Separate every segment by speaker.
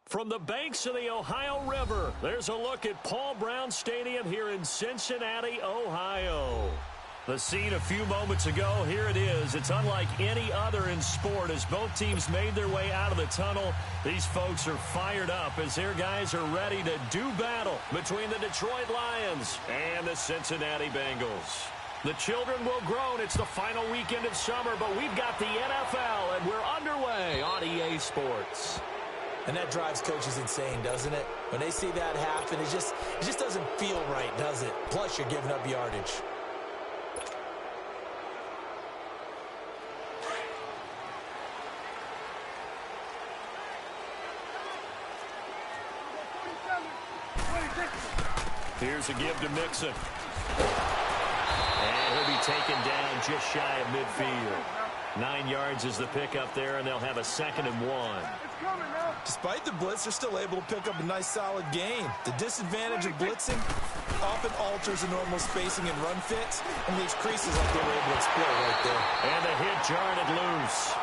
Speaker 1: From the banks of the Ohio River, there's a look at Paul Brown Stadium here in Cincinnati, Ohio. The scene a few moments ago, here it is. It's unlike any other in sport as both teams made their way out of the tunnel. These folks are fired up as their guys are ready to do battle between the Detroit Lions and the Cincinnati Bengals. The children will groan. It's the final weekend of summer, but we've got the NFL, and we're underway on EA Sports.
Speaker 2: And that drives coaches insane, doesn't it? When they see that happen, it just doesn't feel right, does it? Plus, you're giving up yardage.
Speaker 1: Here's a give to Mixon. And he'll be taken down just shy of midfield. 9 yards is the pickup there, and they'll have a 2nd and 1.
Speaker 2: Despite the blitz, they're still able to pick up a nice, solid gain. The disadvantage of blitzing often alters the normal spacing and run fits and leaves creases like they were able to exploit right there.
Speaker 1: And the hit jarred it loose.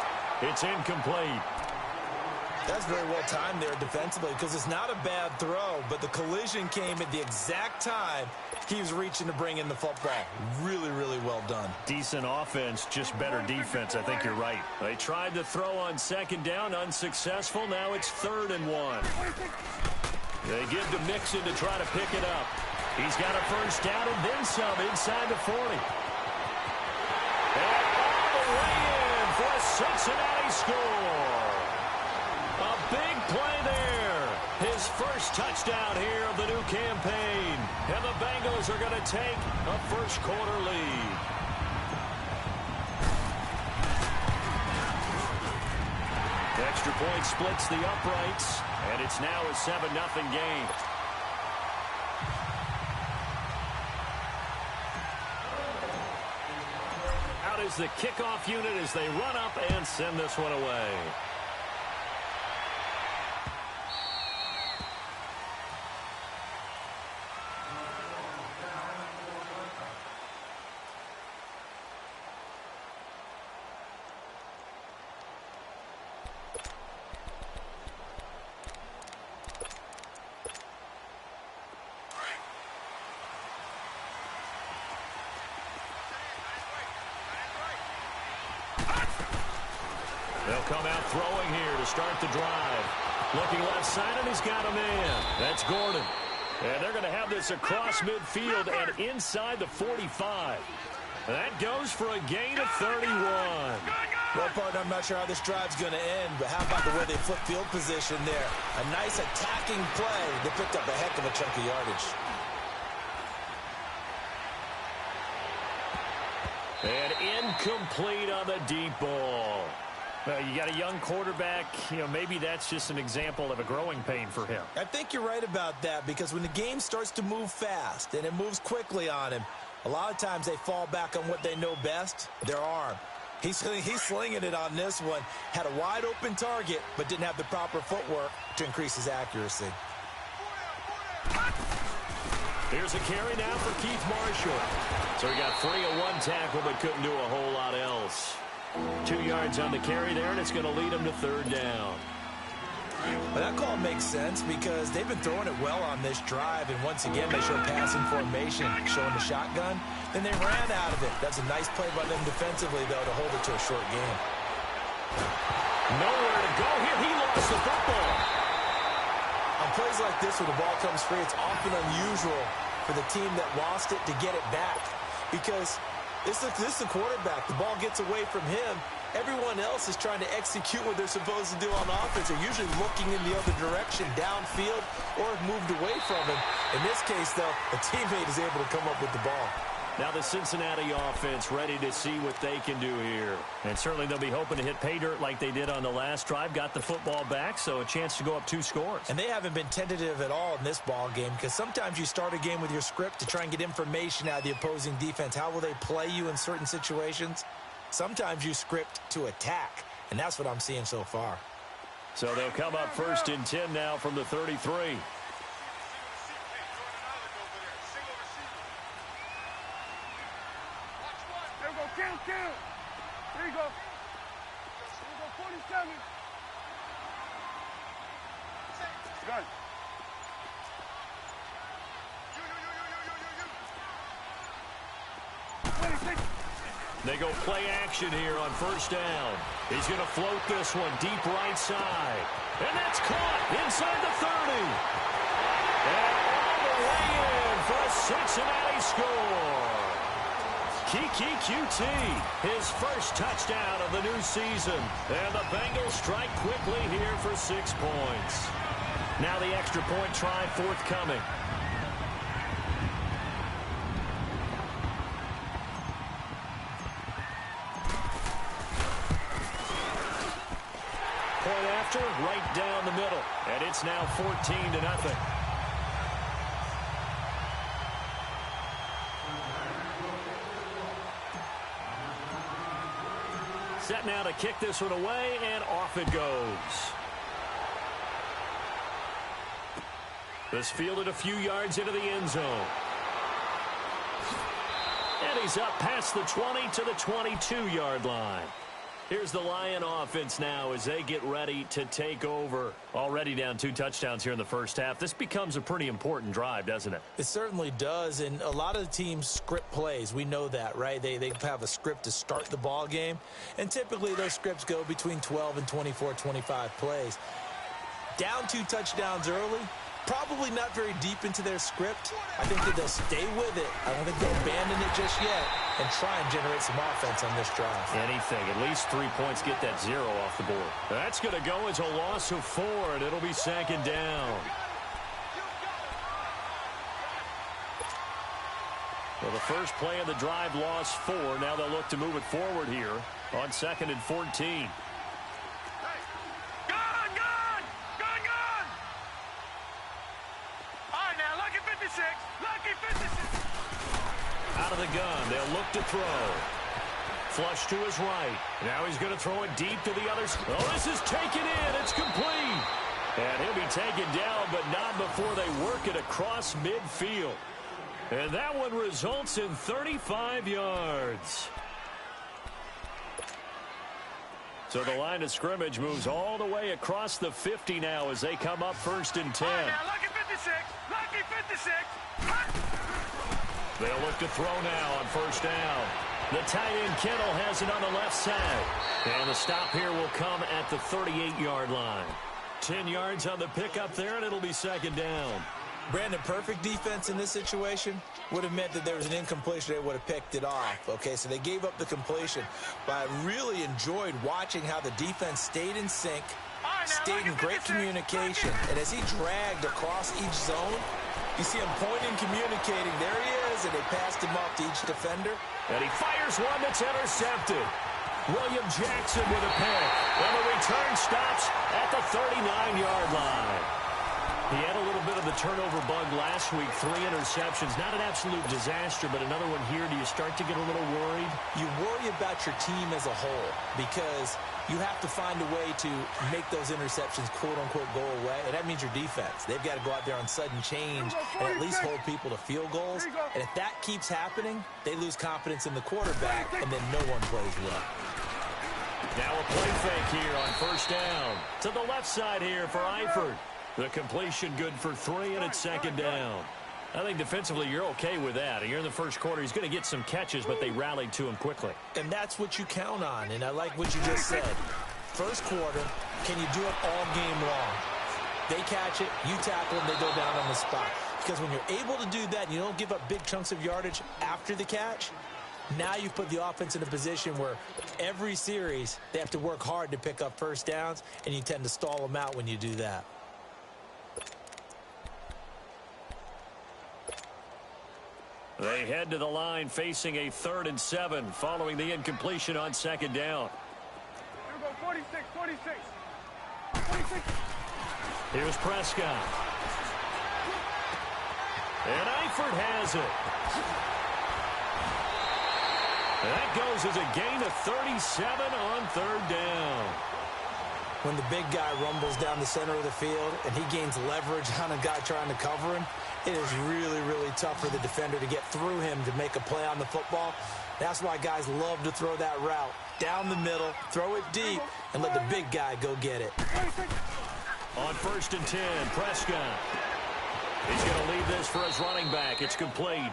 Speaker 1: It's incomplete.
Speaker 2: That's very well timed there defensively because it's not a bad throw, but the collision came at the exact time he was reaching to bring in the football. Really, really well done.
Speaker 1: Decent offense, just better defense. I think you're right. They tried to throw on 2nd down, unsuccessful. Now it's 3rd and 1. They give to Mixon to try to pick it up. He's got a 1st down and then some inside the 40. And all the way in for a Cincinnati score. A big play there. His first touchdown here of the new campaign. And the Bengals are going to take a first-quarter lead. Extra point splits the uprights, and it's now a 7-0 game. Out is the kickoff unit as they run up and send this one away. They'll come out throwing here to start the drive. Looking left side, and he's got a man. That's Gordon. And they're going to have this across midfield and inside the 45. That goes for a gain of 31.
Speaker 2: Well, partner, I'm not sure how this drive's going to end, but how about the way they flip field position there? A nice attacking play. They picked up a heck of a chunk of yardage.
Speaker 1: And incomplete on the deep ball. Well, you got a young quarterback. Maybe that's just an example of a growing pain for him.
Speaker 2: I think you're right about that because when the game starts to move fast and it moves quickly on him, a lot of times they fall back on what they know best, their arm. He's slinging it on this one. Had a wide-open target, but didn't have the proper footwork to increase his accuracy.
Speaker 1: Here's a carry now for Keith Marshall. So he got free of one tackle, but couldn't do a whole lot else. 2 yards on the carry there, and it's going to lead him to 3rd down.
Speaker 2: Well, that call makes sense because they've been throwing it well on this drive, and once again they show passing formation, showing the shotgun. Then they ran out of it. That's a nice play by them defensively, though, to hold it to a short game.
Speaker 1: Nowhere to go here. He lost the football.
Speaker 2: On plays like this where the ball comes free, it's often unusual for the team that lost it to get it back because this is the quarterback. The ball gets away from him. Everyone else is trying to execute what they're supposed to do on offense. They're usually looking in the other direction, downfield, or have moved away from him. In this case, though, a teammate is able to come up with the ball.
Speaker 1: Now the Cincinnati offense ready to see what they can do here. And certainly they'll be hoping to hit pay dirt like they did on the last drive. Got the football back, so a chance to go up 2 scores.
Speaker 2: And they haven't been tentative at all in this ball game because sometimes you start a game with your script to try and get information out of the opposing defense. How will they play you in certain situations? Sometimes you script to attack, and that's what I'm seeing so far.
Speaker 1: So they'll come up 1st and 10 now from the 33.
Speaker 3: Count. There you go. There you go, 47. Gun.
Speaker 1: They go play action here on first down. He's going to float this one deep right side. And that's caught inside the 30. And all the way in for a Cincinnati score. Kiki QT, his first touchdown of the new season. And the Bengals strike quickly here for 6 points. Now the extra point try forthcoming. Point after, right down the middle. And it's now 14-0. Set now to kick this one away, and off it goes. This fielded a few yards into the end zone. And he's up past the 20 to the 22-yard line. Here's the Lion offense now as they get ready to take over. Already down 2 touchdowns here in the first half. This becomes a pretty important drive, doesn't it?
Speaker 2: It certainly does, and a lot of the teams script plays. We know that, right? They have a script to start the ball game, and typically those scripts go between 12 and 24, 25 plays. Down 2 touchdowns early, probably not very deep into their script. I think that they'll stay with it. I don't think they'll abandon it just yet and try and generate some offense on this drive.
Speaker 1: Anything. At least 3 points, get that 0 off the board. That's going to go as a loss of 4, and it'll be 2nd down. Well, the first play of the drive lost 4. Now they'll look to move it forward here on 2nd and 14. Out of the gun, they'll look to throw. Flush to his right. Now he's going to throw it deep to the other side. Oh, this is taken in. It's complete. And he'll be taken down, but not before they work it across midfield. And that one results in 35 yards. So the line of scrimmage moves all the way across the 50 now as they come up 1st and 10.
Speaker 3: Now, lucky 56. Lucky 56.
Speaker 1: They'll look to throw now on 1st down. The tight end Kittle has it on the left side. And the stop here will come at the 38-yard line. 10 yards on the pickup there, and it'll be 2nd down.
Speaker 2: Brandon, perfect defense in this situation would have meant that there was an incompletion. They would have picked it off. Okay, so they gave up the completion. But I really enjoyed watching how the defense stayed in sync, stayed in great communication. And as he dragged across each zone, you see him pointing, communicating. There he is, and they passed him off to each defender.
Speaker 1: And he fires one that's intercepted. William Jackson with a pick. And the return stops at the 39-yard line. He had a little bit of the turnover bug last week. 3 interceptions. Not an absolute disaster, but another one here. Do you start to get a little worried?
Speaker 2: You worry about your team as a whole because you have to find a way to make those interceptions, quote-unquote, go away. And that means your defense. They've got to go out there on sudden change and at least hold people to field goals. And if that keeps happening, they lose confidence in the quarterback, and then no one plays well.
Speaker 1: Now a play fake here on 1st down. To the left side here for Eifert. The completion good for 3, and it's 2nd down. I think defensively you're okay with that. Here in the first quarter, he's going to get some catches, but they rallied to him quickly.
Speaker 2: And that's what you count on, and I like what you just said. First quarter, can you do it all game long? They catch it, you tackle them, they go down on the spot. Because when you're able to do that and you don't give up big chunks of yardage after the catch, now you put the offense in a position where every series they have to work hard to pick up 1st downs, and you tend to stall them out when you do that.
Speaker 1: They head to the line facing a 3rd and 7 following the incompletion on 2nd down.
Speaker 3: Here we go, 46, 46. 46.
Speaker 1: Here's Prescott. And Eifert has it. And that goes as a gain of 37 on 3rd down.
Speaker 2: When the big guy rumbles down the center of the field and he gains leverage on a guy trying to cover him, it is really, really tough for the defender to get through him to make a play on the football. That's why guys love to throw that route down the middle, throw it deep, and let the big guy go get it.
Speaker 1: On 1st and 10, Prescott. He's going to leave this for his running back. It's complete.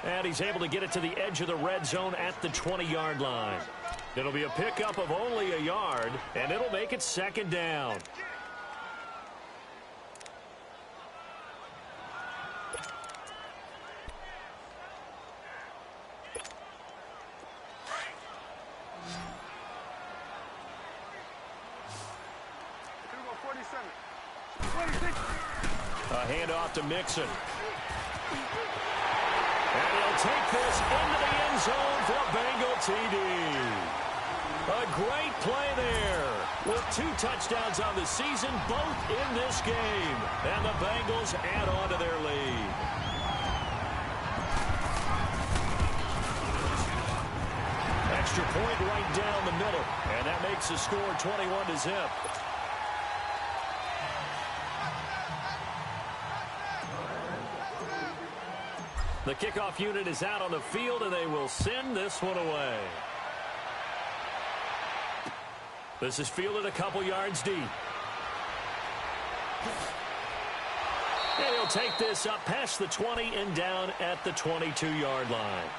Speaker 1: And he's able to get it to the edge of the red zone at the 20-yard line. It'll be a pickup of only a yard, and it'll make it 2nd down. A handoff to Mixon. And he'll take this into the end zone for a Bengal TD. A great play there with 2 touchdowns on the season, both in this game. And the Bengals add on to their lead. Extra point right down the middle. And that makes the score 21-0. The kickoff unit is out on the field, and they will send this one away. This is fielded a couple yards deep. And he'll take this up past the 20 and down at the 22-yard line.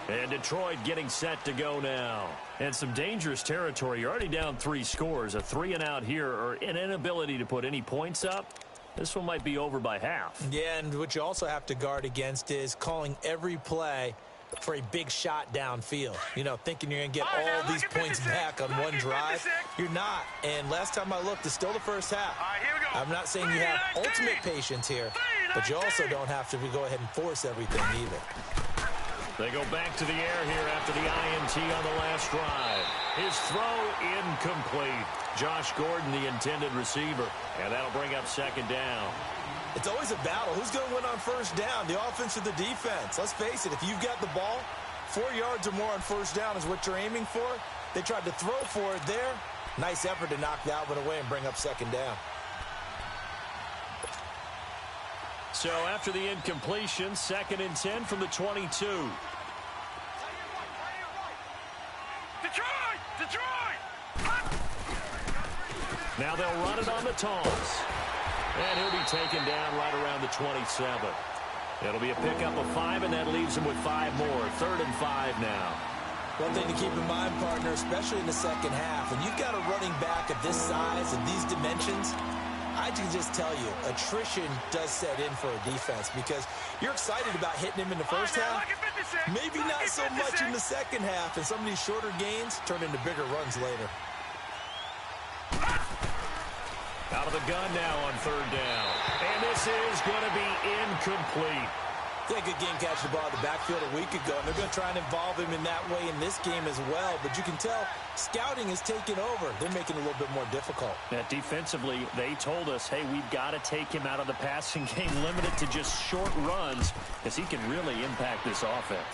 Speaker 1: And Detroit getting set to go now. And some dangerous territory. You're already down 3 scores. A 3-and-out here, or an inability to put any points up. This one might be over by half.
Speaker 2: Yeah, and what you also have to guard against is calling every play for a big shot downfield. You know, thinking you're going to get all these points back on one drive. You're not. And last time I looked, it's still the first half. I'm not saying you have ultimate patience here, but you also don't have to go ahead and force everything either.
Speaker 1: They go back to the air here after the INT on the last drive. His throw incomplete. Josh Gordon, the intended receiver. And that'll bring up 2nd down.
Speaker 2: It's always a battle. Who's going to win on 1st down, the offense or the defense? Let's face it, if you've got the ball, 4 yards or more on 1st down is what you're aiming for. They tried to throw for it there. Nice effort to knock that one away and bring up 2nd down.
Speaker 1: So after the incompletion, 2nd and 10 from the 22.
Speaker 3: Detroit!
Speaker 1: Now they'll run it on the toss. And he'll be taken down right around the 27. It'll be a pickup of 5, and that leaves him with 5 more. 3rd and 5 now.
Speaker 2: One thing to keep in mind, partner, especially in the second half, when you've got a running back of this size and these dimensions, I can just tell you, attrition does set in for a defense because you're excited about hitting him in the first half. Maybe not so much in the second half, and some of these shorter gains turn into bigger runs later.
Speaker 1: Out of the gun now on 3rd down. And this is going to be incomplete.
Speaker 2: Yeah, good game catching the ball in the backfield a week ago, and they're going to try and involve him in that way in this game as well. But you can tell scouting is taking over. They're making it a little bit more difficult.
Speaker 1: Defensively, they told us, hey, we've got to take him out of the passing game, limited to just short runs, because he can really impact this offense.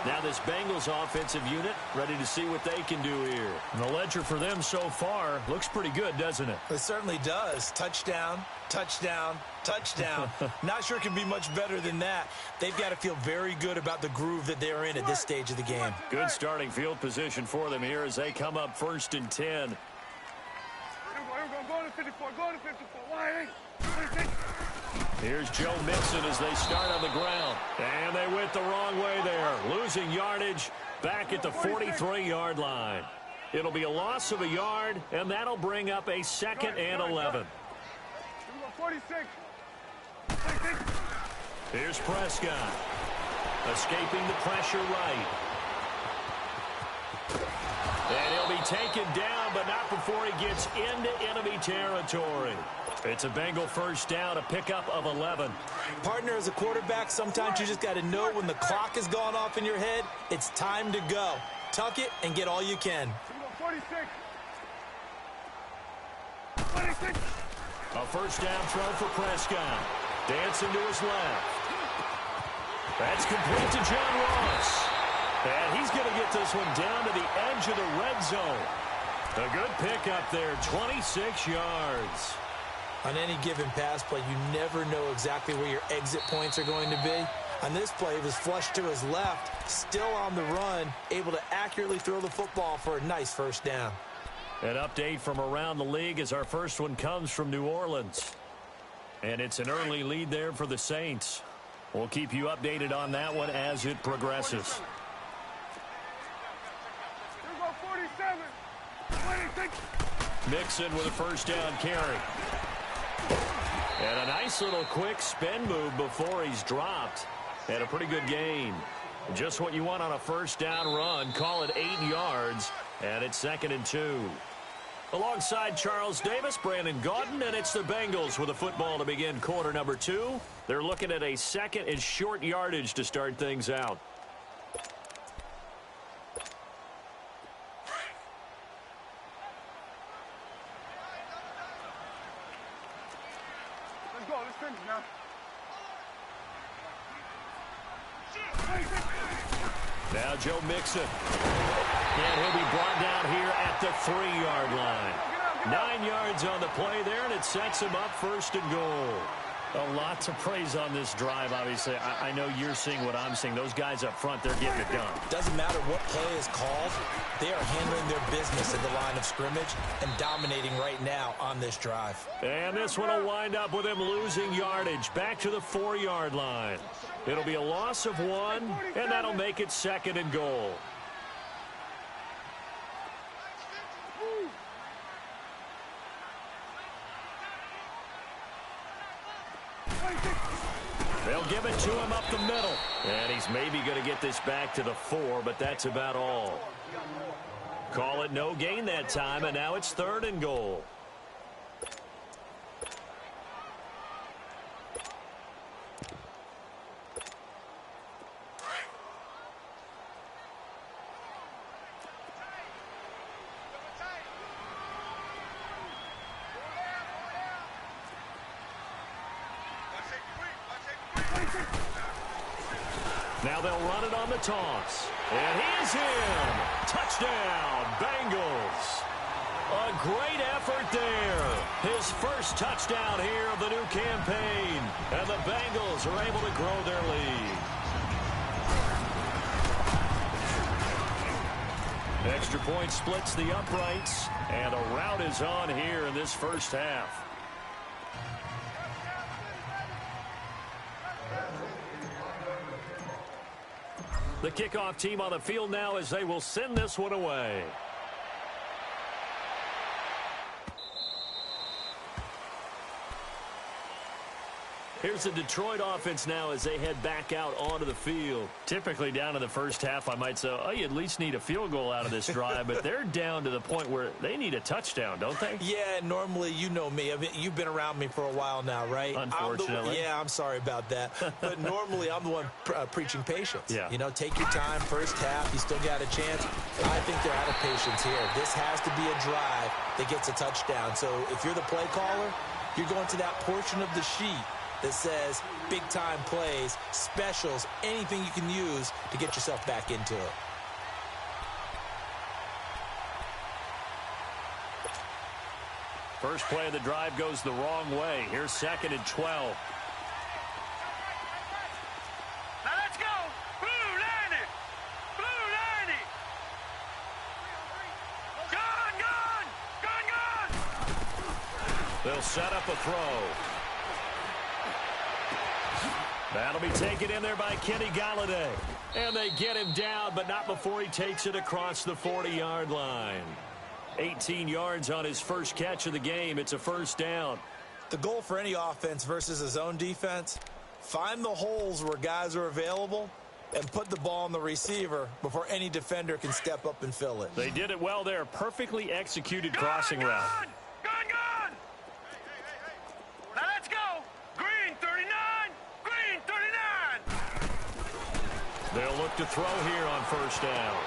Speaker 1: Now this Bengals offensive unit ready to see what they can do here. And the ledger for them so far looks pretty good, doesn't it?
Speaker 2: It certainly does. Touchdown, touchdown, touchdown. Not sure it can be much better than that. They've got to feel very good about the groove that they're in at this stage of the game.
Speaker 1: Good starting field position for them here as they come up 1st and 10.
Speaker 3: Go to 54, go to 54.
Speaker 1: Here's Joe Mixon as they start on the ground. And they went the wrong way there. Losing yardage back at the 43-yard line. It'll be a loss of a yard, and that'll bring up a 2nd and 11.
Speaker 3: 46.
Speaker 1: Here's Prescott. Escaping the pressure right. And he'll be taken down, but not before he gets into enemy territory. It's a Bengal 1st down, a pickup of 11.
Speaker 2: Partner, as a quarterback, sometimes you just got to know when the clock has gone off in your head, it's time to go. Tuck it and get all you can.
Speaker 3: 46.
Speaker 1: A 1st down throw for Prescott. Dancing to his left. That's complete to John Ross. And he's going to get this one down to the edge of the red zone. A good pickup there, 26 yards.
Speaker 2: On any given pass play, you never know exactly where your exit points are going to be. On this play, it was flushed to his left, still on the run, able to accurately throw the football for a nice 1st down.
Speaker 1: An update from around the league as our first one comes from New Orleans. And it's an early lead there for the Saints. We'll keep you updated on that one as it progresses.
Speaker 3: Here we go, 47. 26.
Speaker 1: Mixon with a first down carry. And a nice little quick spin move before he's dropped. And a pretty good gain. Just what you want on a first down run. Call it 8 yards. And it's 2nd and 2. Alongside Charles Davis, Brandon Gaudin, and it's the Bengals with a football to begin quarter number 2. They're looking at a 2nd and short yardage to start things out.
Speaker 3: Let's go. Let's finish now.
Speaker 1: Now Joe Mixon. And he'll be brought down here at the 3-yard line. 9 yards on the play there, and it sets him up 1st and goal. A lot to praise on this drive, obviously. I know you're seeing what I'm seeing. Those guys up front, they're getting it done.
Speaker 2: Doesn't matter what play is called. They are handling their business at the line of scrimmage and dominating right now on this drive.
Speaker 1: And this one will wind up with him losing yardage back to the 4-yard line. It'll be a loss of 1, and that'll make it 2nd and goal. They'll give it to him up the middle. And he's maybe going to get this back to the 4, but that's about all. Call it no gain that time, and now it's 3rd and goal. Now they'll run it on the toss. And he is in. Touchdown, Bengals. A great effort there. His first touchdown here of the new campaign. And the Bengals are able to grow their lead. Extra point splits the uprights. And a rout is on here in this first half. The kickoff team on the field now as they will send this one away. Here's the Detroit offense now as they head back out onto the field. Typically down in the first half, I might say, oh, you at least need a field goal out of this drive. But they're down to the point where they need a touchdown, don't they?
Speaker 2: Yeah, normally, you know me. I mean, you've been around me for a while now, right?
Speaker 1: Unfortunately.
Speaker 2: I'm sorry about that. But normally, I'm the one preaching patience.
Speaker 1: Yeah.
Speaker 2: You know, take your time. First half, you still got a chance. I think they're out of patience here. This has to be a drive that gets a touchdown. So if you're the play caller, you're going to that portion of the sheet that says big-time plays, specials, anything you can use to get yourself back into it.
Speaker 1: First play of the drive goes the wrong way. Here's 2nd and 12.
Speaker 3: Now let's go. Blue 90. Blue 90. Gone.
Speaker 1: They'll set up a throw. That'll be taken in there by Kenny Galladay. And they get him down, but not before he takes it across the 40-yard line. 18 yards on his first catch of the game. It's a first down.
Speaker 2: The goal for any offense versus a zone defense, find the holes where guys are available and put the ball on the receiver before any defender can step up and fill it.
Speaker 1: They did it well there. Perfectly executed crossing route.
Speaker 3: Gone. Now let's go. Green 39. Green 39.
Speaker 1: They'll look to throw here on first down.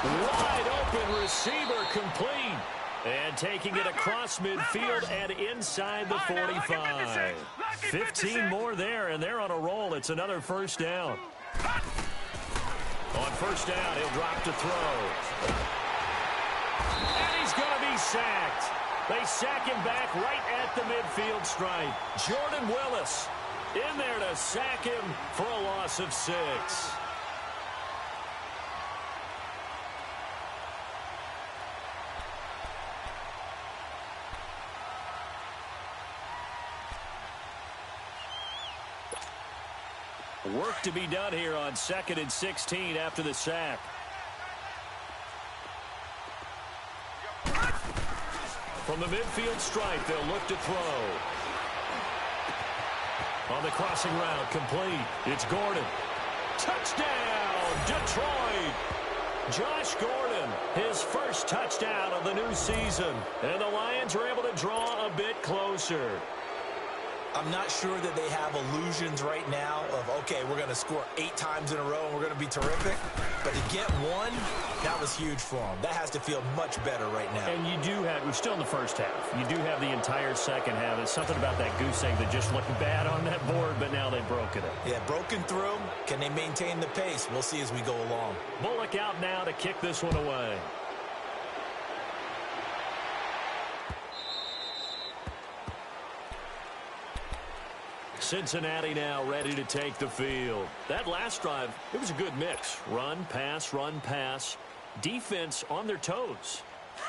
Speaker 1: Wide open receiver complete. And taking it across midfield and inside the 45. 15 more there, and they're on a roll. It's another first down. On first down, he'll drop to throw. And he's going to be sacked. They sack him back right at the midfield stripe. Jordan Willis in there to sack him for a loss of 6. Work to be done here on 2nd and 16 after the sack. From the midfield stripe, they'll look to throw. On the crossing route, complete. It's Gordon. Touchdown, Detroit! Josh Gordon, his first touchdown of the new season. And the Lions are able to draw a bit closer.
Speaker 2: I'm not sure that they have illusions right now of, okay, we're going to score 8 times in a row and we're going to be terrific. But to get one, that was huge for them. That has to feel much better right now.
Speaker 1: And you do have, we're still in the first half. You do have the entire second half. There's something about that goose egg that just looked bad on that board, but now they've broken it.
Speaker 2: Yeah, broken through. Can they maintain the pace? We'll see as we go along.
Speaker 1: Bullock out now to kick this one away. Cincinnati now ready to take the field. That last drive, it was a good mix. Run, pass, defense on their toes.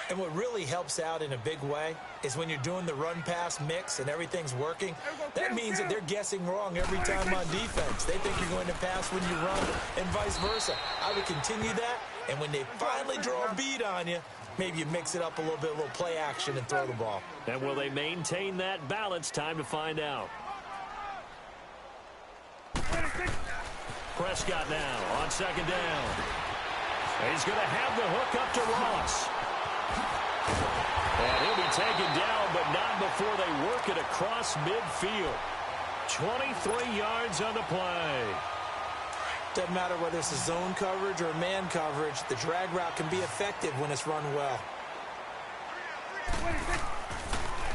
Speaker 2: And what really helps out in a big way is when you're doing the run-pass mix and everything's working, that means that they're guessing wrong every time on defense. They think you're going to pass when you run and vice versa. I would continue that, and when they finally draw a bead on you, maybe you mix it up a little bit, a little play action and throw the ball.
Speaker 1: And will they maintain that balance? Time to find out. Prescott now on 2nd down. He's going to have the hook up to Ross. And he'll be taken down, but not before they work it across midfield. 23 yards on the play.
Speaker 2: Doesn't matter whether it's a zone coverage or man coverage, the drag route can be effective when it's run well.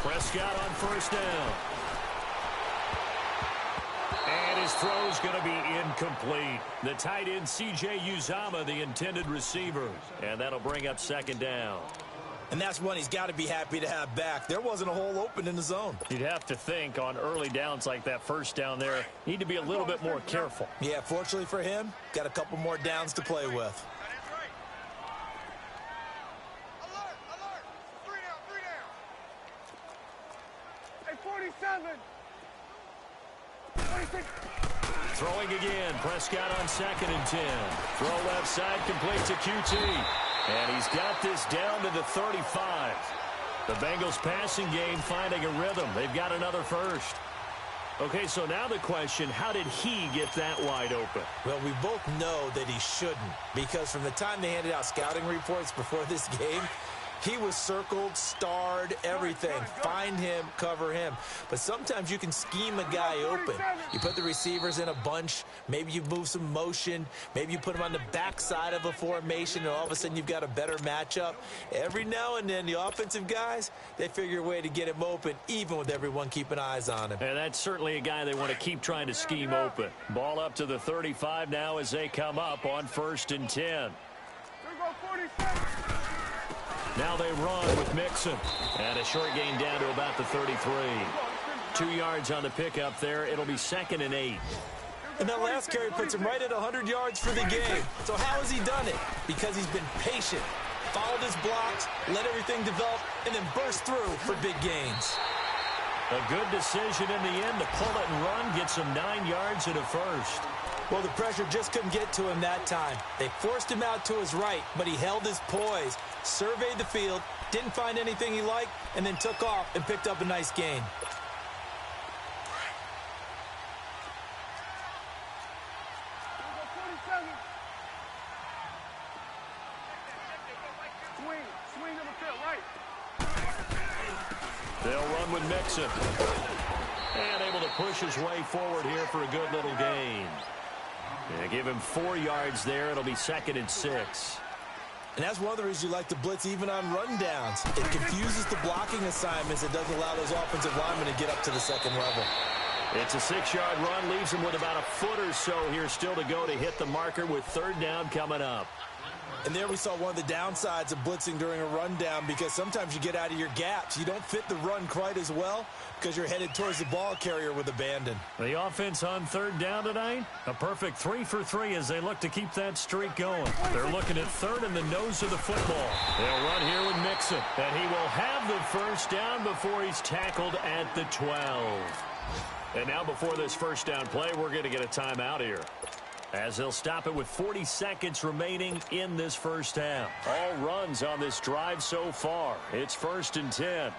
Speaker 1: Prescott on 1st down. And his throw's going to be incomplete. The tight end, C.J. Uzomah, the intended receiver. And that'll bring up 2nd down.
Speaker 2: And that's one he's got to be happy to have back. There wasn't a hole open in the zone.
Speaker 1: You'd have to think on early downs like that 1st down there, need to be a little bit more careful.
Speaker 2: Yeah, fortunately for him, got a couple more downs to play with.
Speaker 3: Alert! 3 down! Hey, 47! 26.
Speaker 1: Throwing again. Prescott on 2nd and 10. Throw left side, complete to QT. And he's got this down to the 35. The Bengals passing game finding a rhythm. They've got another first. Okay, so now the question, how did he get that wide open?
Speaker 2: Well, we both know that he shouldn't, because from the time they handed out scouting reports before this game, he was circled, starred, everything. Find him, cover him. But sometimes you can scheme a guy open. You put the receivers in a bunch. Maybe you move some motion. Maybe you put him on the backside of a formation, and all of a sudden you've got a better matchup. Every now and then, the offensive guys, they figure a way to get him open, even with everyone keeping eyes on him.
Speaker 1: And that's certainly a guy they want to keep trying to scheme open. Ball up to the 35 now as they come up on 1st and 10.
Speaker 3: Here we go, 47.
Speaker 1: Now they run with Mixon. And a short gain down to about the 33. 2 yards on the pickup there. It'll be 2nd and 8.
Speaker 2: And that last carry puts him right at 100 yards for the game. So how has he done it? Because he's been patient, followed his blocks, let everything develop, and then burst through for big gains.
Speaker 1: A good decision in the end to pull it and run. Gets him 9 yards and a first.
Speaker 2: Well, the pressure just couldn't get to him that time. They forced him out to his right, but he held his poise, surveyed the field, didn't find anything he liked, and then took off and picked up a nice gain.
Speaker 3: Swing on the field, right.
Speaker 1: They'll run with Mixon. And able to push his way forward here for a good little gain. Yeah, give him 4 yards there. It'll be 2nd and 6.
Speaker 2: And that's one of the reasons you like to blitz even on rundowns. It confuses the blocking assignments. It doesn't allow those offensive linemen to get up to the second level.
Speaker 1: It's a 6-yard run. Leaves him with about a foot or so here still to go to hit the marker with 3rd down coming up.
Speaker 2: And there we saw one of the downsides of blitzing during a rundown, because sometimes you get out of your gaps. You don't fit the run quite as well because you're headed towards the ball carrier with abandon.
Speaker 1: The offense on 3rd down tonight, a perfect 3 for 3 as they look to keep that streak going. They're looking at 3rd in the nose of the football. They'll run here with Mixon, and he will have the 1st down before he's tackled at the 12. And now before this first down play, we're going to get a timeout here, as they'll stop it with 40 seconds remaining in this first half. All runs on this drive so far. It's 1st and 10.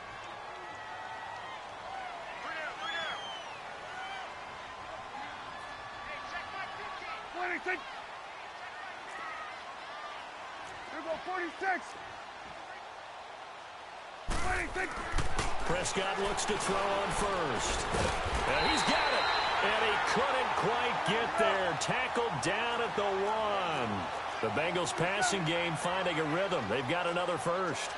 Speaker 1: Prescott looks to throw on first. And he's got it. And he couldn't quite get there. Tackled down at the 1. The Bengals passing game finding a rhythm. They've got another first.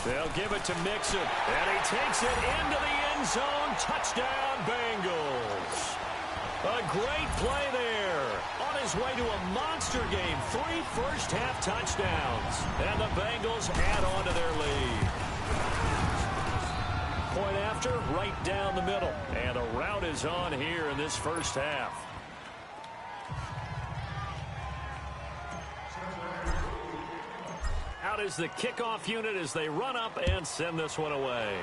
Speaker 1: They'll give it to Mixon. And he takes it into the end zone. Touchdown, Bengals. A great play there. On his way to a monster game. 3 first-half touchdowns. And the Bengals add on to their lead. Point after, right down the middle. And a rout is on here in this first half. Out is the kickoff unit as they run up and send this one away.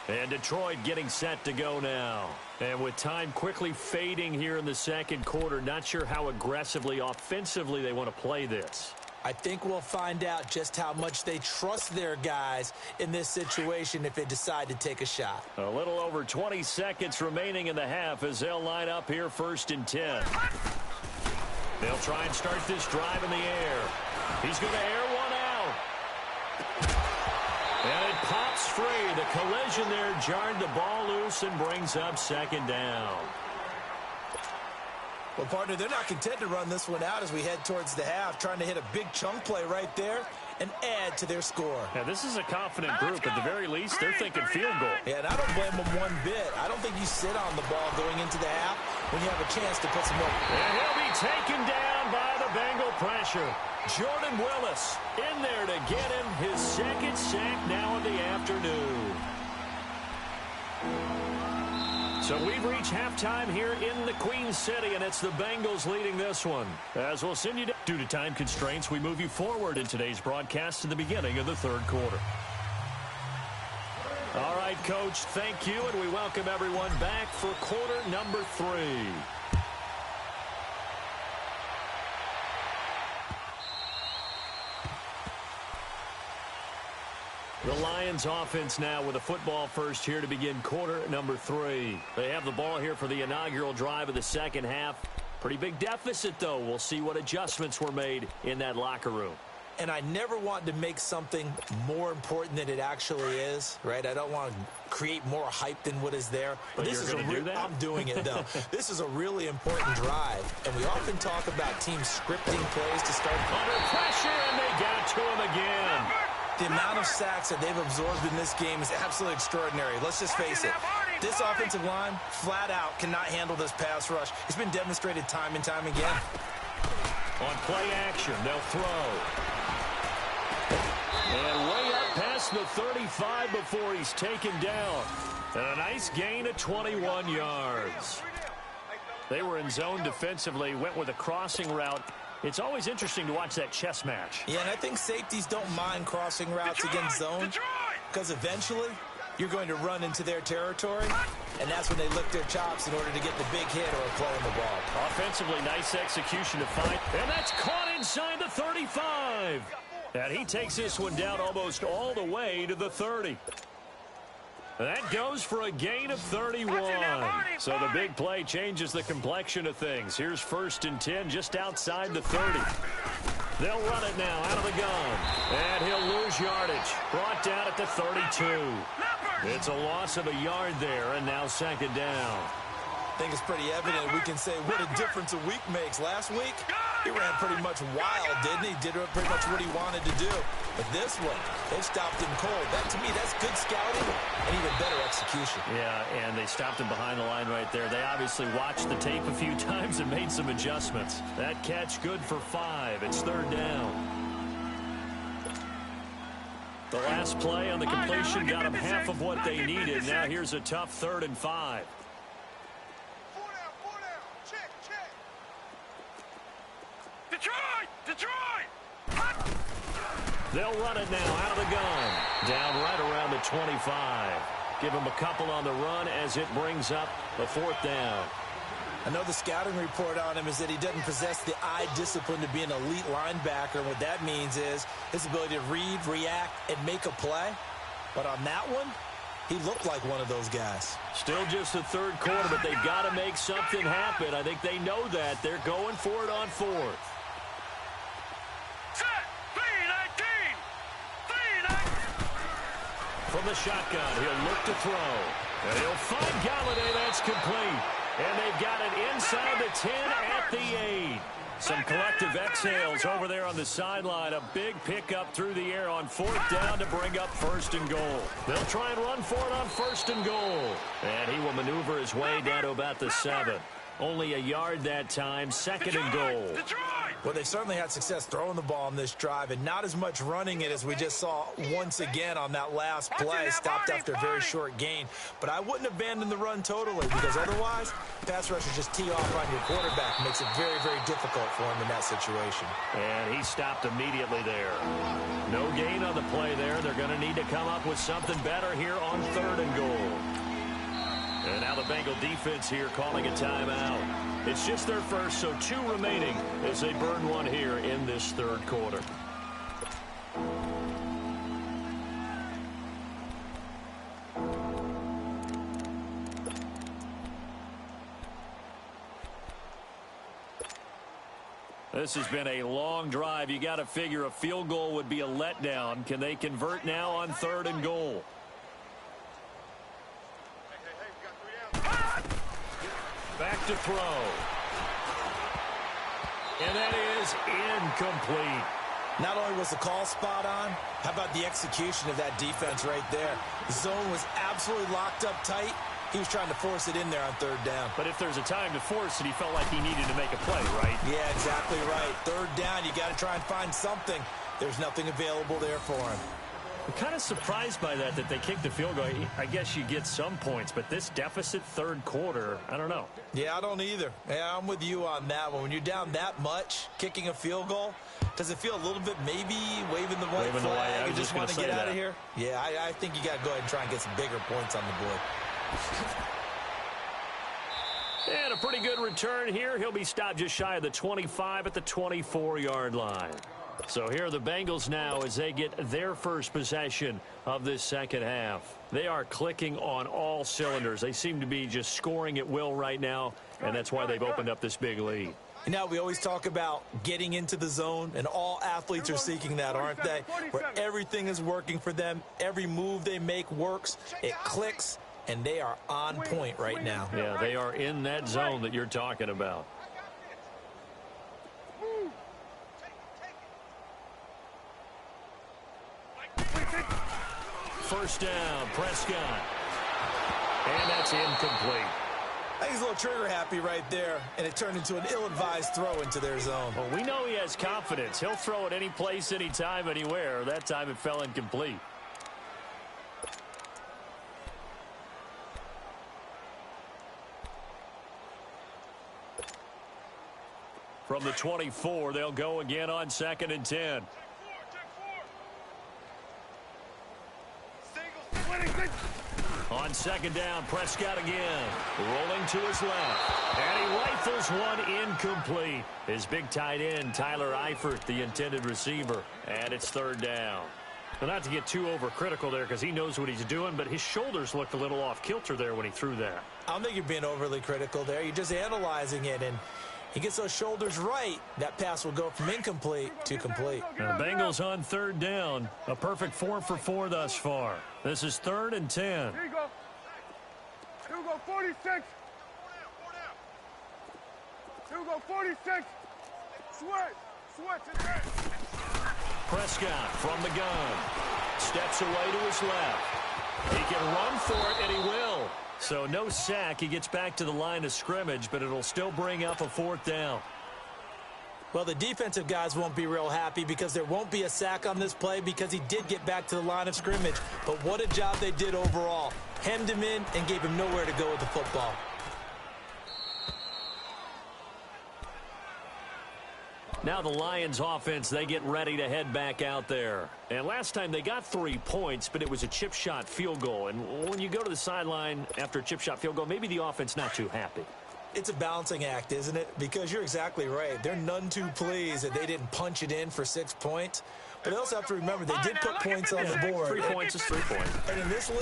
Speaker 1: And Detroit getting set to go now. And with time quickly fading here in the second quarter, not sure how aggressively, offensively they want to play this.
Speaker 2: I think we'll find out just how much they trust their guys in this situation if they decide to take a shot.
Speaker 1: A little over 20 seconds remaining in the half as they'll line up here 1st and 10. They'll try and start this drive in the air. He's going to air one out. And it pops free. The collision there jarred the ball loose and brings up 2nd down.
Speaker 2: Well, partner, they're not content to run this one out as we head towards the half, trying to hit a big chunk play right there and add to their score.
Speaker 1: Yeah, this is a confident group. At the very least, they're thinking field goal.
Speaker 2: Yeah, and I don't blame them one bit. I don't think you sit on the ball going into the half when you have a chance to put some more.
Speaker 1: And he'll be taken down by the Bengal pressure. Jordan Willis in there to get him his 2nd sack now of the afternoon. So we've reached halftime here in the Queen City, and it's the Bengals leading this one. As we'll send you due to time constraints, we move you forward in today's broadcast to the beginning of the 3rd quarter. All right, Coach, thank you, and we welcome everyone back for quarter number 3. The Lions offense now with a football first here to begin quarter number 3. They have the ball here for the inaugural drive of the second half. Pretty big deficit, though. We'll see what adjustments were made in that locker room.
Speaker 2: And I never want to make something more important than it actually is, right? I don't want to create more hype than what is there.
Speaker 1: But this is
Speaker 2: I'm doing it, though. This is a really important drive. And we often talk about teams scripting plays to start.
Speaker 1: Under pressure, and they got to him again.
Speaker 2: The amount of sacks that they've absorbed in this game is absolutely extraordinary. Let's just face it. This offensive line, flat out, cannot handle this pass rush. It's been demonstrated time and time again.
Speaker 1: On play action, they'll throw. And way up past the 35 before he's taken down. And a nice gain of 21 yards. They were in zone defensively, went with a crossing route. It's always interesting to watch that chess match.
Speaker 2: Yeah, and I think safeties don't mind crossing routes against zone because eventually you're going to run into their territory, and that's when they lick their chops in order to get the big hit or a play on the ball.
Speaker 1: Offensively, nice execution to fight, and that's caught inside the 35. And he takes this one down almost all the way to the 30. That goes for a gain of 31. So the big play changes the complexion of things. Here's 1st and 10 just outside the 30. They'll run it now out of the gun. And he'll lose yardage. Brought down at the 32. It's a loss of a yard there, and now 2nd down.
Speaker 2: I think it's pretty evident. We can say what a difference a week makes. Last week, he ran pretty much wild, didn't he? Did pretty much what he wanted to do. But this one, they stopped him cold. That, to me, that's good scouting and even better execution.
Speaker 1: Yeah, and they stopped him behind the line right there. They obviously watched the tape a few times and made some adjustments. That catch good for 5. It's 3rd down. The last play on the completion got them half of what they needed. Now here's a tough 3rd and 5.
Speaker 3: Detroit! Detroit!
Speaker 1: They'll run it now out of the gun. Down right around the 25. Give him a couple on the run as it brings up the fourth down.
Speaker 2: I know the scouting report on him is that he doesn't possess the eye discipline to be an elite linebacker. What that means is his ability to read, react, and make a play. But on that one, he looked like one of those guys.
Speaker 1: Still just the third quarter, but they've got to make something happen. I think they know that. They're going for it on fourth.
Speaker 3: Set. 3-19.
Speaker 1: From the shotgun, he'll look to throw. And he'll find Galladay. That's complete. And they've got it inside the 10 at the 8. Some collective exhales over there on the sideline. A big pickup through the air on fourth down to bring up first and goal. They'll try and run for it on first and goal. And he will maneuver his way down to about the 7. Only a yard that time, second and goal.
Speaker 2: Well, they certainly had success throwing the ball on this drive, and not as much running it as we just saw once again on that last play, stopped after a very short gain. But I wouldn't abandon the run totally, because otherwise, pass rushers just tee off on your quarterback. Makes it very, very difficult for him in that situation.
Speaker 1: And he stopped immediately there. No gain on the play there. They're going to need to come up with something better here on third and goal. And now the Bengal defense here calling a timeout. It's just their first, so 2 remaining as they burn one here in this third quarter. This has been a long drive. You got to figure a field goal would be a letdown. Can they convert now on third and goal? Back to throw. And that is incomplete.
Speaker 2: Not only was the call spot on, how about the execution of that defense right there? The zone was absolutely locked up tight. He was trying to force it in there on third down.
Speaker 1: But if there's a time to force it, he felt like he needed to make a play, right?
Speaker 2: Yeah, exactly right. Third down, you got to try and find something. There's nothing available there for him.
Speaker 1: I'm kind of surprised by that they kicked the field goal. I guess you get some points, but this deficit third quarter, I don't know.
Speaker 2: Yeah, I don't either. Yeah, I'm with you on that one. When you're down that much, kicking a field goal, does it feel a little bit maybe waving the white flag and just want to get out of here? Yeah, I think you got to go ahead and try and get some bigger points on the board.
Speaker 1: And a pretty good return here. He'll be stopped just shy of the 25 at the 24-yard line. So here are the Bengals now as they get their first possession of this second half. They are clicking on all cylinders. They seem to be just scoring at will right now, and that's why they've opened up this big lead.
Speaker 2: You know, we always talk about getting into the zone, and all athletes are seeking that, aren't they? Where everything is working for them. Every move they make works. It clicks, and they are on point right now.
Speaker 1: Yeah, they are in that zone that you're talking about. First down, Prescott. And that's incomplete.
Speaker 2: I think he's a little trigger happy right there, and it turned into an ill-advised throw into their zone.
Speaker 1: Well, we know he has confidence. He'll throw it any place, anytime, anywhere. That time it fell incomplete. From the 24, they'll go again on 2nd and 10. On 2nd down, Prescott again. Rolling to his left. And he rifles one incomplete. His big tight end, Tyler Eifert, the intended receiver. And it's 3rd down. Well, not to get too overcritical there because he knows what he's doing, but his shoulders looked a little off kilter there when he threw that.
Speaker 2: I don't think you're being overly critical there. You're just analyzing it, and he gets those shoulders right. That pass will go from incomplete to complete.
Speaker 1: Now the Bengals on 3rd down. A perfect 4 for 4 thus far. This is 3rd and 10.
Speaker 3: Here you go. Here we go, 46. Here we go, 46. Switch.
Speaker 1: Prescott from the gun. Steps away to his left. He can run for it, and he will. So no sack. He gets back to the line of scrimmage, but it'll still bring up a 4th down.
Speaker 2: Well, the defensive guys won't be real happy because there won't be a sack on this play because he did get back to the line of scrimmage. But what a job they did overall. Hemmed him in and gave him nowhere to go with the football.
Speaker 1: Now the Lions offense, they get ready to head back out there. And last time they got 3 points, but it was a chip shot field goal. And when you go to the sideline after a chip shot field goal, maybe the offense not too happy.
Speaker 2: It's a balancing act, isn't it? Because you're exactly right. They're none too pleased that they didn't punch it in for 6 points. But they also have to remember they did put points on the board.
Speaker 1: 3 points is 3 points.
Speaker 2: And in this league,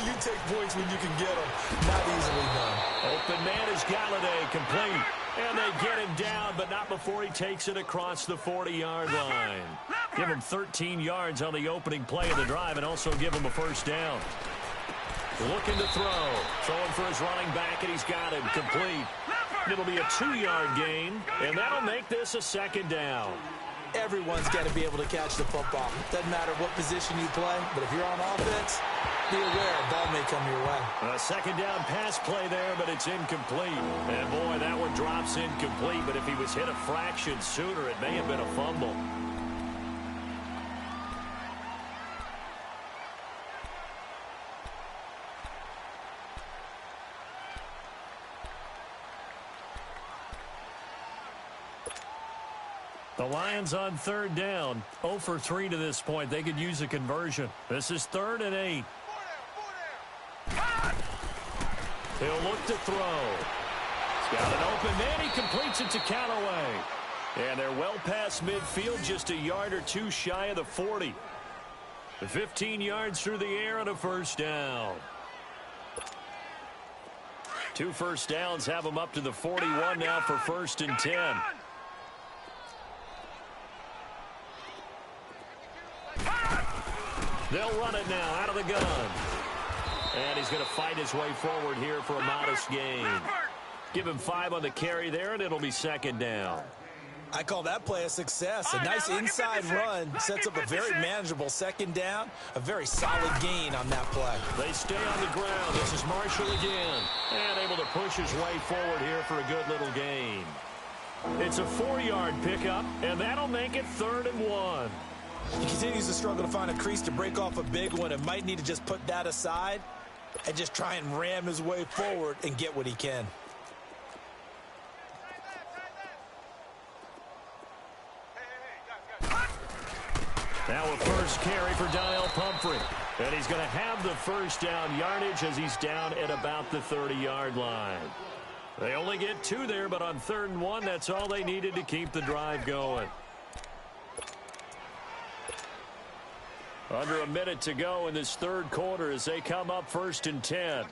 Speaker 2: you take points when you can get them. Not easily done.
Speaker 1: Open man is Galladay, complete. And they get him down, but not before he takes it across the 40-yard line. Give him 13 yards on the opening play of the drive and also give him a first down. Looking to throw. Throwing for his running back, and he's got him complete. It'll be a 2-yard gain, and that'll make this a second down.
Speaker 2: Everyone's got to be able to catch the football. Doesn't matter what position you play, but if you're on offense, be aware a ball may come your way.
Speaker 1: A second down pass play there, but it's incomplete. And boy, that one drops incomplete, but if he was hit a fraction sooner, it may have been a fumble. The Lions on third down, 0 for 3 to this point. They could use a conversion. This is 3rd and 8. He'll look to throw. He's got an open man. He completes it to Callaway. And they're well past midfield, just a yard or two shy of the 40. The 15 yards through the air and a first down. 2 first downs have them up to the 41 now for 1st and 10. They'll run it now out of the gun. And he's going to fight his way forward here for a modest gain. Give him 5 on the carry there, and it'll be 2nd down.
Speaker 2: I call that play a success. A nice inside run sets up a very manageable 2nd down. A very solid gain on that play.
Speaker 1: They stay on the ground. This is Marshall again. And able to push his way forward here for a good little gain. It's a 4-yard pickup, and that'll make it 3rd and 1.
Speaker 2: He continues to struggle to find a crease to break off a big one and might need to just put that aside and just try and ram his way forward and get what he can.
Speaker 1: Now a first carry for Donnell Pumphrey. And he's going to have the first down yardage as he's down at about the 30-yard line. They only get 2 there, but on 3rd and 1, that's all they needed to keep the drive going. Under a minute to go in this 3rd quarter as they come up 1st and 10.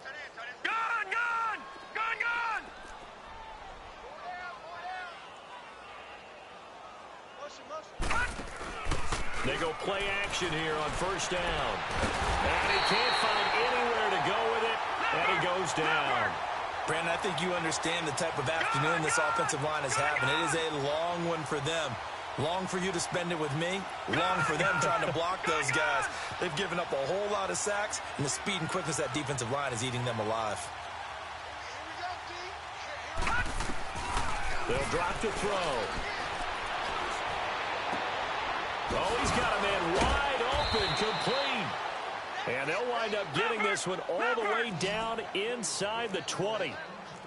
Speaker 1: They go play action here on 1st down. And he can't find anywhere to go with it, and he goes down.
Speaker 2: Brandon, I think you understand the type of afternoon this offensive line is having. It is a long one for them. Long for you to spend it with me. Long for them trying to block those guys. They've given up a whole lot of sacks, and the speed and quickness of that defensive line is eating them alive.
Speaker 1: They'll drop to throw. Oh, he's got a man wide open, complete. And they'll wind up getting this one all the way down inside the 20.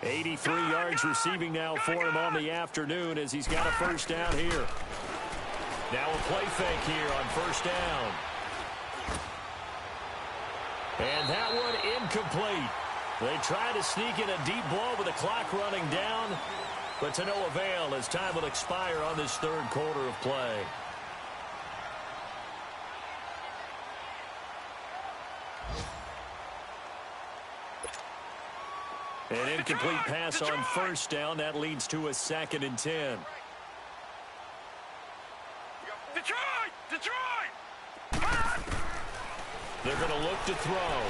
Speaker 1: 83 yards receiving now for him on the afternoon as he's got a first down here. Now a play fake here on 1st down. And that one incomplete. They try to sneak in a deep ball with the clock running down, but to no avail as time will expire on this 3rd quarter of play. An incomplete pass on 1st down. That leads to a 2nd and 10.
Speaker 3: Detroit!
Speaker 1: They're going to look to throw.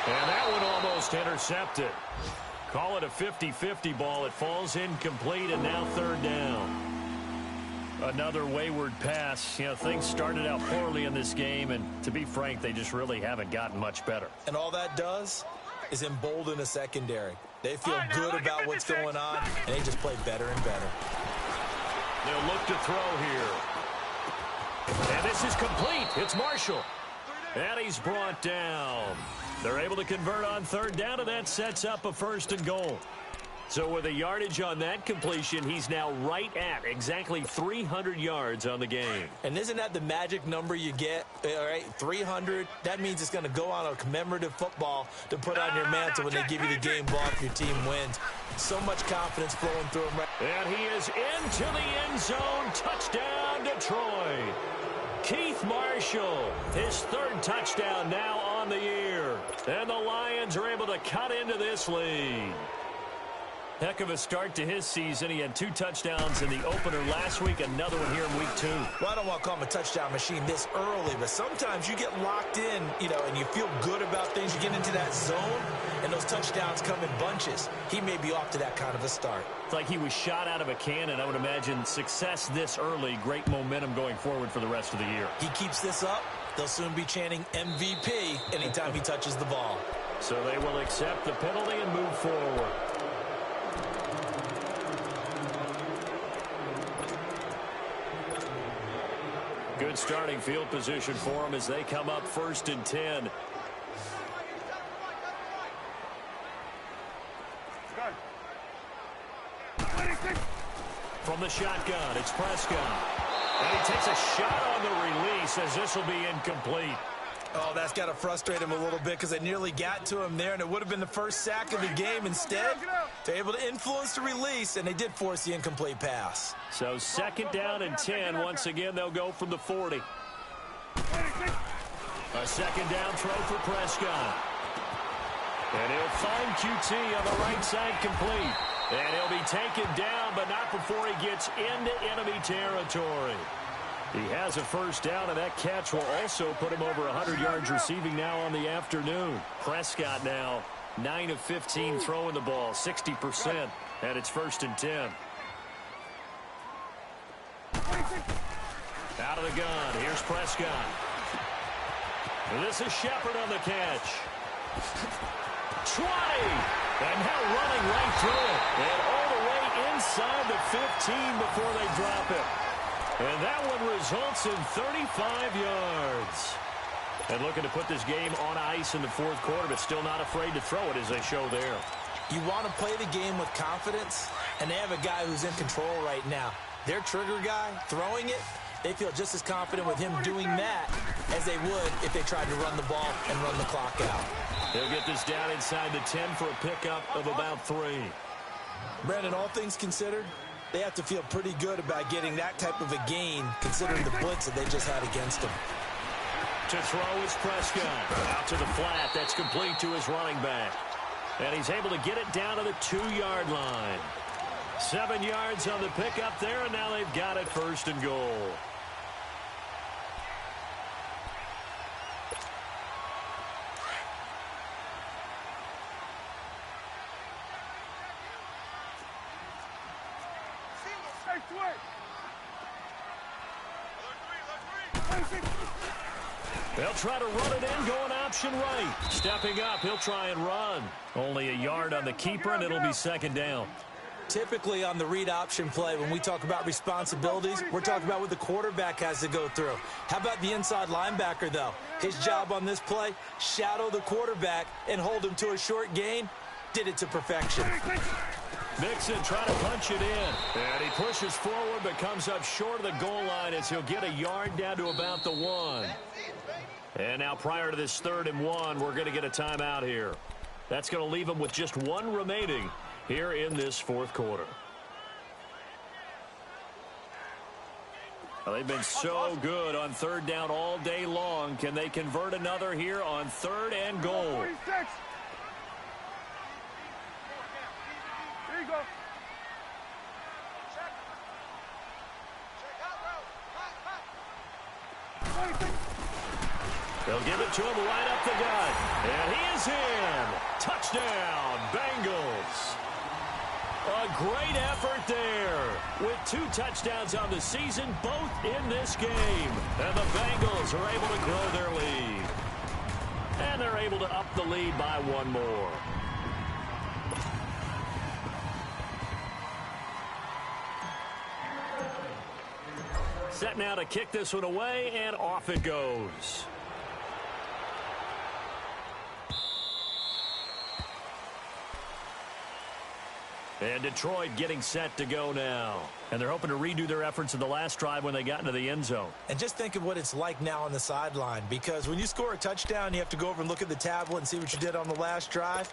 Speaker 1: And that one almost intercepted. Call it a 50-50 ball. It falls incomplete, and now 3rd down. Another wayward pass. You know, things started out poorly in this game, and to be frank, they just really haven't gotten much better.
Speaker 2: And all that does is embolden a secondary. They feel good about what's going on, and they just play better and better.
Speaker 1: They'll look to throw here. And this is complete. It's Marshall. And he's brought down. They're able to convert on 3rd down, and that sets up a 1st and goal. So with the yardage on that completion, he's now right at exactly 300 yards on the game.
Speaker 2: And isn't that the magic number you get? All right, 300. That means it's going to go on a commemorative football to put on your mantle when they give you the game ball if your team wins. So much confidence flowing through him.
Speaker 1: And he is into the end zone. Touchdown, Detroit. Keith Marshall, his third touchdown now on the year. And the Lions are able to cut into this lead. Heck of a start to his season. He had 2 touchdowns in the opener last week, another one here in week 2.
Speaker 2: Well, I don't want to call him a touchdown machine this early, but sometimes you get locked in, and you feel good about things. You get into that zone, and those touchdowns come in bunches. He may be off to that kind of a start.
Speaker 1: It's like he was shot out of a cannon. I would imagine success this early, great momentum going forward for the rest of the year.
Speaker 2: He keeps this up, they'll soon be chanting MVP anytime he touches the ball.
Speaker 1: So they will accept the penalty and move forward. Good starting field position for them as they come up 1st and 10. From the shotgun, it's Prescott. And he takes a shot on the release as this will be incomplete.
Speaker 2: Oh, that's got to frustrate him a little bit because they nearly got to him there, and it would have been the first sack of the game. Instead, they're able to influence the release, and they did force the incomplete pass.
Speaker 1: So 2nd down and 10. Once again, they'll go from the 40. A 2nd down throw for Prescott. And he'll find QT on the right side complete. And he'll be taken down, but not before he gets into enemy territory. He has a 1st down, and that catch will also put him over 100 yards receiving now on the afternoon. Prescott now 9 of 15 throwing the ball, 60%, and it's 1st and 10. Out of the gun, here's Prescott. And this is Shepard on the catch. 20, and now running right through it, and all the way inside the 15 before they drop it. And that one results in 35 yards. And looking to put this game on ice in the 4th quarter, but still not afraid to throw it as they show there.
Speaker 2: You want to play the game with confidence, and they have a guy who's in control right now. Their trigger guy, throwing it, they feel just as confident with him doing that as they would if they tried to run the ball and run the clock out.
Speaker 1: They'll get this down inside the 10 for a pickup of about 3.
Speaker 2: Brandon, all things considered, they have to feel pretty good about getting that type of a gain considering the blitz that they just had against them.
Speaker 1: To throw is Prescott. Out to the flat. That's complete to his running back. And he's able to get it down to the 2-yard line. 7 yards on the pickup there, and now they've got it 1st and goal. They'll try to run it in, going option right. Stepping up, he'll try and run. Only a yard on the keeper, and it'll be 2nd down.
Speaker 2: Typically on the read option play, when we talk about responsibilities, we're talking about what the quarterback has to go through. How about the inside linebacker, though? His job on this play, shadow the quarterback and hold him to a short gain. Did it to perfection.
Speaker 1: Mixon trying to punch it in. And he pushes forward but comes up short of the goal line as he'll get a yard down to about the 1. And now prior to this 3rd and 1, we're going to get a timeout here. That's going to leave him with just 1 remaining here in this 4th quarter. Well, they've been so good on 3rd down all day long. Can they convert another here on 3rd and goal?
Speaker 3: There you go.
Speaker 1: They'll give it to him right up the gut. And he is in. Touchdown, Bengals. A great effort there. With 2 touchdowns on the season, both in this game. And the Bengals are able to grow their lead. And they're able to up the lead by 1 more. Set now to kick this one away, and off it goes. And Detroit getting set to go now. And they're hoping to redo their efforts in the last drive when they got into the end zone.
Speaker 2: And just think of what it's like now on the sideline, because when you score a touchdown, you have to go over and look at the tablet and see what you did on the last drive.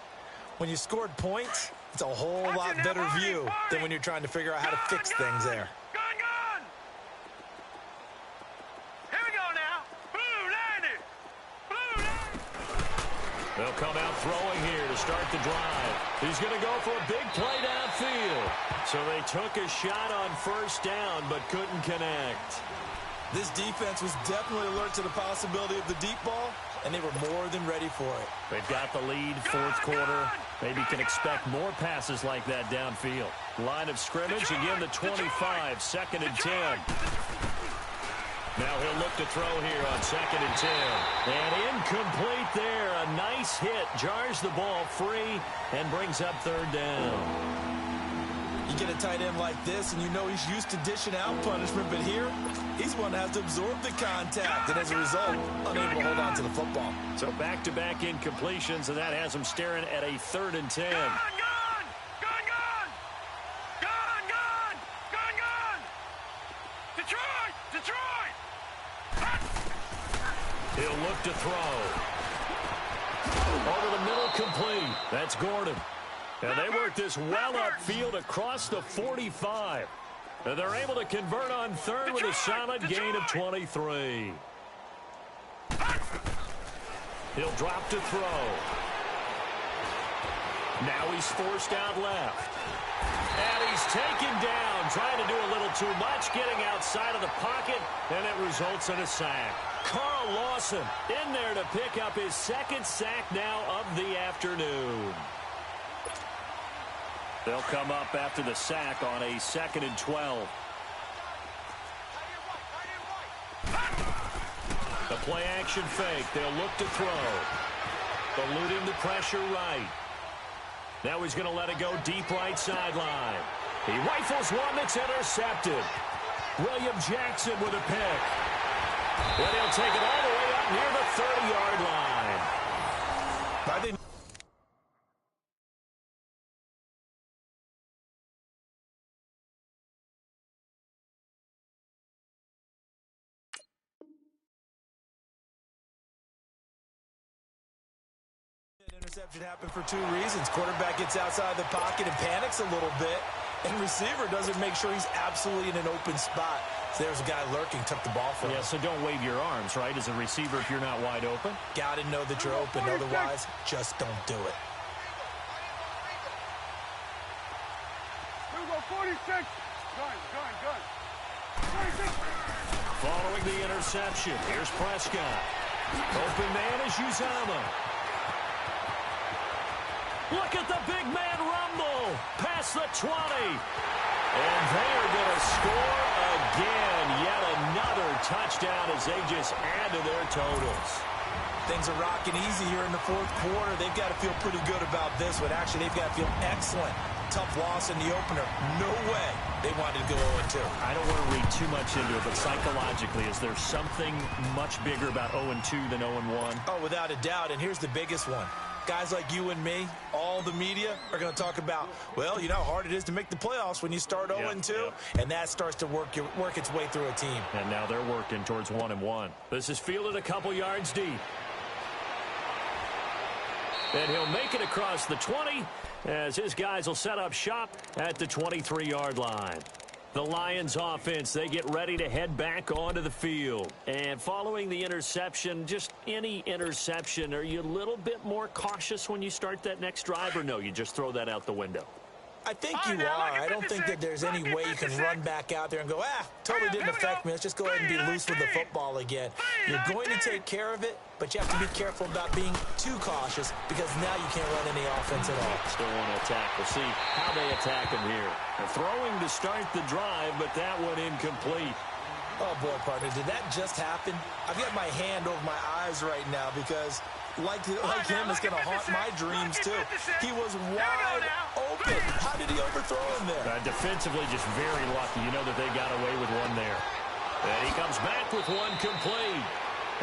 Speaker 2: When you scored points, it's a whole lot better view than when you're trying to figure out how to fix things there.
Speaker 3: Gun! Here we go now. Blue line it. Blue line.
Speaker 1: They'll come out throwing here to start the drive. He's going to go for a big play downfield. So they took a shot on first down but couldn't connect.
Speaker 2: This defense was definitely alert to the possibility of the deep ball, and they were more than ready for it.
Speaker 1: They've got the lead, fourth quarter. Maybe can expect more passes like that downfield. Line of scrimmage, again the 25, second and 10. Now he'll look to throw here on second and 10. And incomplete there. A nice hit. Jars the ball free and brings up third down.
Speaker 2: You get a tight end like this, and you know he's used to dishing out punishment, but here, he's one that has to absorb the contact, and as a result, unable to hold on to the football.
Speaker 1: So back-to-back incompletions, and that has him staring at a third and 10.
Speaker 3: Gun! Detroit!
Speaker 1: He'll look to throw. Over the middle, complete. That's Gordon. And they work this well upfield across the 45. And they're able to convert on third with a solid gain of 23. He'll drop to throw. Now he's forced out left. And he's taken down, trying to do a little too much, getting outside of the pocket, and it results in a sack. Carl Lawson in there to pick up his second sack now of the afternoon. They'll come up after the sack on a second and 12. The play action fake. They'll look to throw. Eluding the pressure right. Now he's going to let it go deep right sideline. He rifles one that's intercepted. William Jackson with a pick. And he'll take it all the way up near the 30-yard line.
Speaker 2: I think interception happened for two reasons. Quarterback gets outside the pocket and panics a little bit, and receiver doesn't make sure he's absolutely in an open spot. So there's a guy lurking, took the ball from him.
Speaker 1: Yeah, so don't wave your arms, right, as a receiver if you're not wide open.
Speaker 2: Got to know that you're open. Otherwise, just don't do it.
Speaker 3: Here we go, 46. Gun. 46.
Speaker 1: Following the interception, here's Prescott. Open man is Uzama. Look at the big man rumble. Past the 20. And they are going to score again. Yet another touchdown as they just add to their totals.
Speaker 2: Things are rocking easy here in the fourth quarter. They've got to feel pretty good about this one. Actually, they've got to feel excellent. Tough loss in the opener. No way they wanted to go 0-2.
Speaker 1: I don't want to read too much into it, but psychologically, is there something much bigger about 0-2 than 0-1?
Speaker 2: Oh, without a doubt, and here's the biggest one. Guys like you and me, all the media, are going to talk about, well, you know how hard it is to make the playoffs when you start 0-2, and that starts to work its way through a team.
Speaker 1: And now they're working towards 1-1. This is fielded a couple yards deep. And he'll make it across the 20 as his guys will set up shop at the 23-yard line. The Lions offense, they get ready to head back onto the field. And following the interception, just any interception, are you a little bit more cautious when you start that next drive, or no, you just throw that out the window?
Speaker 2: I think you are. I don't think that there's any way you can run back out there and go, totally didn't affect me. Let's just go ahead and be loose with the football again. You're going to take care of it, but you have to be careful about being too cautious because now you can't run any offense at all.
Speaker 1: Still want to attack. We'll see how they attack him here. They're throwing to start the drive, but that one incomplete.
Speaker 2: Oh, boy, partner, did that just happen? I've got my hand over my eyes right now because like him, it's going to haunt my dreams, too. He was wide open. How did he overthrow him there?
Speaker 1: Defensively, just very lucky. You know that they got away with one there. And he comes back with one complete.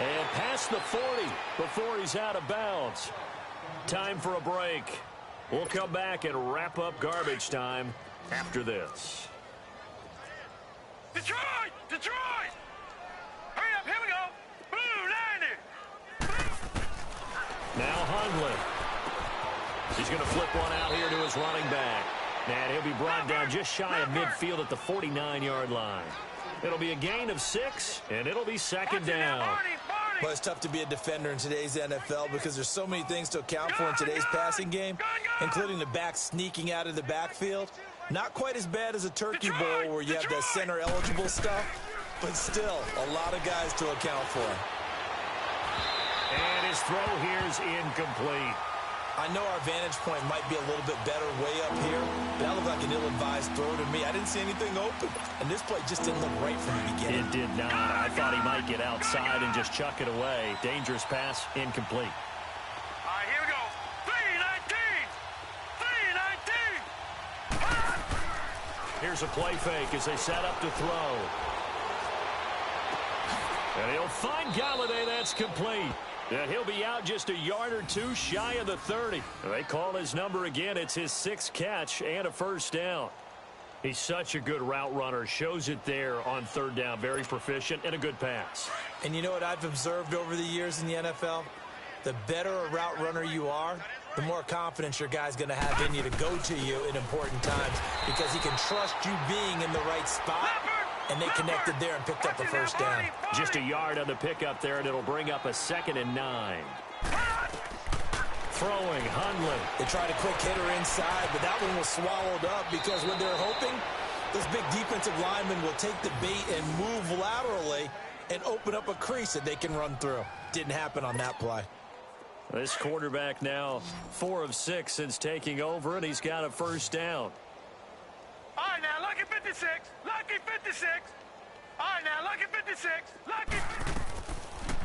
Speaker 1: And past the 40 before he's out of bounds. Time for a break. We'll come back and wrap up garbage time after this.
Speaker 3: Detroit! Detroit! Hurry up, here we go! Blue 90!
Speaker 1: Now Hundley. He's going to flip one out here to his running back. And he'll be brought down just shy of midfield at the 49-yard line. It'll be a gain of 6, and it'll be second down.
Speaker 2: Well, it's tough to be a defender in today's NFL because there's so many things to account for in today's passing game, including the back sneaking out of the backfield. Not quite as bad as a turkey bowl where you have that center-eligible stuff, but still a lot of guys to account for.
Speaker 1: And his throw here is incomplete.
Speaker 2: I know our vantage point might be a little bit better way up here, but that looked like an ill-advised throw to me. I didn't see anything open, and this play just didn't look right from the beginning.
Speaker 1: It did not. I thought he might get outside and just chuck it away. Dangerous pass, incomplete.
Speaker 3: All right, here we go. 319! 319!
Speaker 1: Here's a play fake as they set up to throw. And he'll find Galladay. That's complete. And he'll be out just a yard or two shy of the 30. They call his number again. It's his 6th catch and a first down. He's such a good route runner. Shows it there on third down. Very proficient and a good pass.
Speaker 2: And you know what I've observed over the years in the NFL? The better a route runner you are, the more confidence your guy's going to have in you to go to you in important times because he can trust you being in the right spot. And they connected there and picked up the first down.
Speaker 1: Just a yard on the pickup there, and it'll bring up a 2nd and 9. Throwing, Hundley.
Speaker 2: They tried a quick hitter inside, but that one was swallowed up because what they're hoping, this big defensive lineman will take the bait and move laterally and open up a crease that they can run through. Didn't happen on that play.
Speaker 1: This quarterback now 4 of 6 since taking over, and he's got a first down.
Speaker 3: All right, now, lucky 56. Lucky 56. All right, now, lucky 56. Lucky.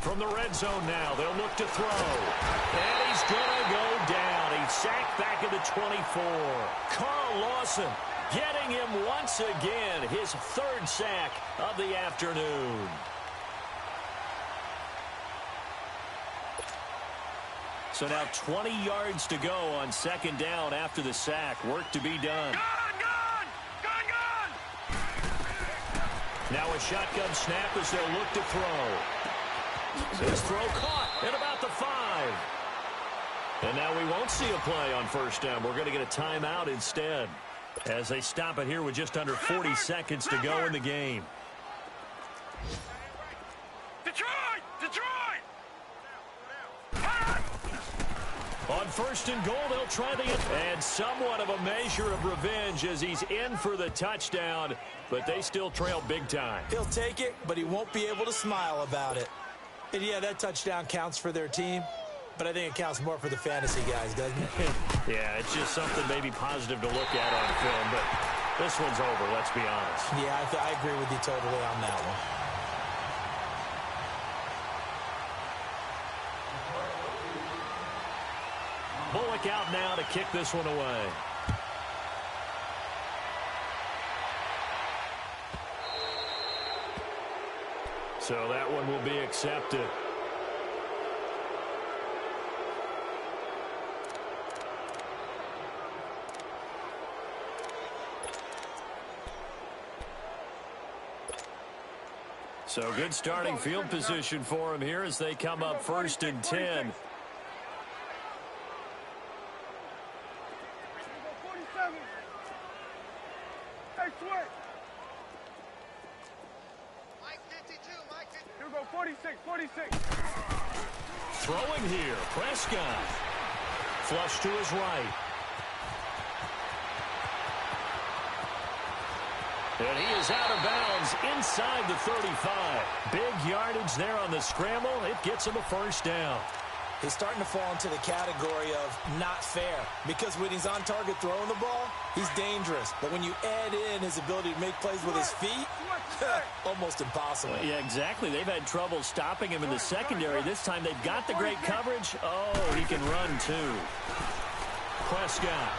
Speaker 1: From the red zone now, they'll look to throw. And he's going to go down. He's sacked back at the 24. Carl Lawson getting him once again. His 3rd sack of the afternoon. So now 20 yards to go on 2nd down after the sack. Work to be done. Now a shotgun snap as they'll look to throw. This throw caught at about the 5. And now we won't see a play on first down. We're going to get a timeout instead as they stop it here with just under 40 seconds to go in the game.
Speaker 3: Detroit! Detroit!
Speaker 1: On 1st and goal, they'll try the and somewhat of a measure of revenge as he's in for the touchdown, but they still trail big time.
Speaker 2: He'll take it, but he won't be able to smile about it. And yeah, that touchdown counts for their team, but I think it counts more for the fantasy guys, doesn't it?
Speaker 1: Yeah, it's just something maybe positive to look at on film, but this one's over, let's be honest.
Speaker 2: Yeah, I agree with you totally on that one.
Speaker 1: Bullock out now to kick this one away. So that one will be accepted. So good starting field position for him here as they come up 1st and 10. Throwing here, Prescott. Flush to his right. And he is out of bounds inside the 35. Big yardage there on the scramble. It gets him a first down.
Speaker 2: He's starting to fall into the category of not fair because when he's on target throwing the ball, he's dangerous. But when you add in his ability to make plays with his feet, almost impossible.
Speaker 1: Yeah, exactly. They've had trouble stopping him in the secondary. This time they've got the great coverage. Oh, he can run too. Prescott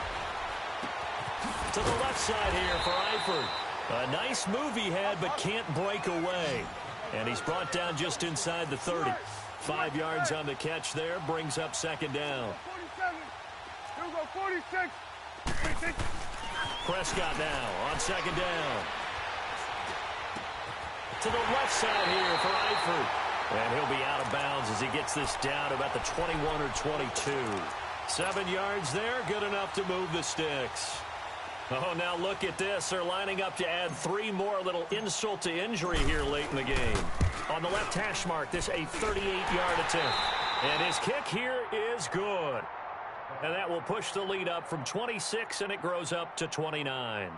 Speaker 1: to the left side here for Eifert. A nice move he had, but can't break away. And he's brought down just inside the 30. 5 yards on the catch there, brings up 2nd down.
Speaker 3: 46. 36.
Speaker 1: Prescott now on second down. To the left side here for Eifert. And he'll be out of bounds as he gets this down about the 21 or 22. 7 yards there, good enough to move the sticks. Oh, now look at this. They're lining up to add 3 more, little insult to injury here late in the game. On the left hash mark, this a 38-yard attempt. And his kick here is good. And that will push the lead up from 26, and it grows up to 29.